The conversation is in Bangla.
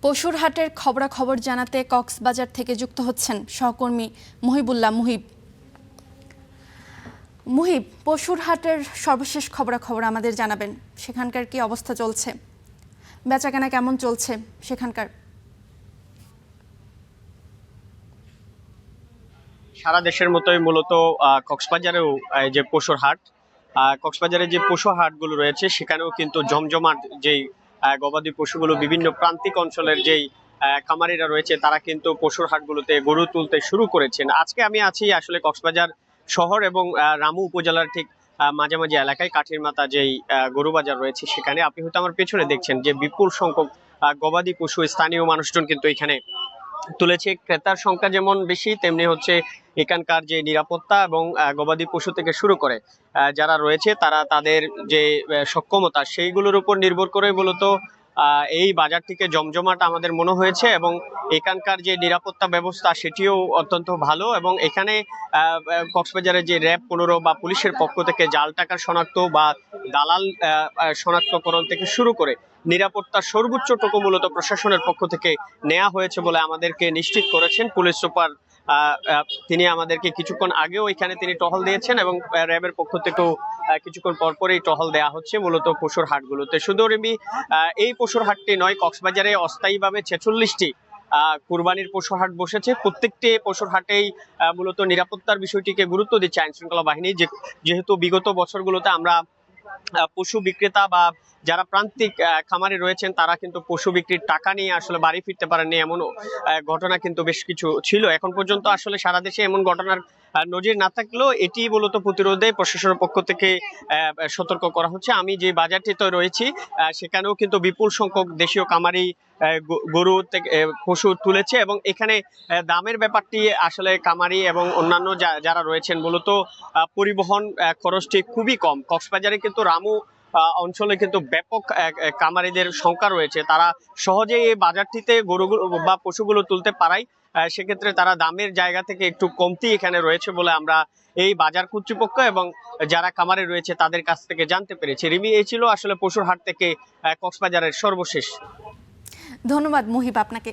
পশুর হাটের খবরাখবর জানাতে কক্সবাজার থেকে যুক্ত হচ্ছেন সহকর্মী মুহিবুল্লাহ মুহিব। মুহিব, পশুর হাটের সর্বশেষ খবরাখবর আমাদের জানাবেন। সেখানকার কি অবস্থা চলছে, বেচাকেনা কেমন চলছে সেখানকার? সারা দেশের মতোই মূলত কক্সবাজারেও যে পশুর হাট, কক্সবাজারে যে পশু হাটগুলো রয়েছে সেখানেও কিন্তু জমজমাট যেই গবাদি পশুগুলো বিভিন্ন প্রান্তিক অঞ্চলের যেই খামারিরা রয়েছে তারা কিন্তু পশুর হাটগুলোতে গরু তুলতে শুরু করেছেন। আজকে আমি আছি আসলে কক্সবাজার শহর এবং রামু উপজেলার ঠিক মাঝামাঝি এলাকায় কাঠির মাথা যেই গরু বাজার রয়েছে সেখানে। আপনি হয়তো আমার পেছনে দেখছেন যে বিপুল সংখ্যক গবাদি পশু স্থানীয় মানুষজন কিন্তু এখানে তুলেছে। ক্রেতার সংখ্যা যেমন বেশি, তেমনি হচ্ছে এখানকার যে নিরাপত্তা এবং গবাদি পশু থেকে শুরু করে যারা রয়েছে তারা তাদের যে সক্ষমতা সেইগুলোর উপর নির্ভর করে মূলত এই বাজারটিকে জমজমাট আমাদের মনে হয়েছে। এবং এখানকার যে নিরাপত্তা ব্যবস্থা সেটিও অত্যন্ত ভালো। এবং এখানে কক্সবাজারের যে র্যাব 15 বা পুলিশের পক্ষ থেকে জাল টাকা শনাক্ত বা দালাল শনাক্তকরণ থেকে শুরু করে নিরাপত্তার সর্বোচ্চটুকু মূলত প্রশাসনের পক্ষ থেকে নেওয়া হয়েছে বলে আমাদেরকে নিশ্চিত করেছেন পুলিশ সুপার। তিনি আমাদেরকে কিছুক্ষণ আগেও এখানে তিনি টহল দিয়েছেন এবং র্যাবের পক্ষ থেকেও কিছুক্ষণ পরপরই টহল দেওয়া হচ্ছে মূলত পশুর হাটগুলোতে। শুধু এই পশুর হাটটি নয়, কক্সবাজারে অস্থায়ীভাবে 46টি কুরবানির পশু হাট বসেছে। প্রত্যেকটি পশুর হাটেই মূলত নিরাপত্তার বিষয়টিকে গুরুত্ব দিচ্ছে আইন শৃঙ্খলা বাহিনী। যেহেতু বিগত বছরগুলোতে আমরা পশু বিক্রেতা বা যারা প্রান্তিক খামারে রয়েছেন তারা কিন্তু পশু বিক্রির টাকা নিয়ে আসলে বাড়ি ফিরতে পারেননি, এমন ঘটনা কিন্তু বেশ কিছু ছিল। এখন পর্যন্ত আসলে সারা দেশে এমন ঘটনার নজির না থাকলেও এটি মূলত প্রতিরোধে প্রশাসনের পক্ষ থেকে সতর্ক করা হচ্ছে। আমি যে বাজারটিতে রয়েছি সেখানেও কিন্তু বিপুল সংখ্যক দেশীয় খামারি গরু থেকে পশু তুলেছে এবং এখানে দামের ব্যাপারটি আসলে খামারি এবং অন্যান্য যারা রয়েছেন মূলত পরিবহন খরচটি খুবই কম। কক্সবাজারে কিন্তু রামু অঞ্চলে কিন্তু ব্যাপক খামারিদের সংখ্যা রয়েছে, তারা সহজেই এই বাজারটিতে গরুগুলো বা পশুগুলো তুলতে পারায় সেক্ষেত্রে তারা দামের জায়গা থেকে একটু কমতি এখানে রয়েছে বলে আমরা এই বাজার কর্তৃপক্ষ এবং যারা খামারে রয়েছে তাদের কাছ থেকে জানতে পেরেছি। রিমি, এই ছিল আসলে পশুর হাট থেকে কক্সবাজারের সর্বশেষ। ধন্যবাদ মুহিব আপনাকে।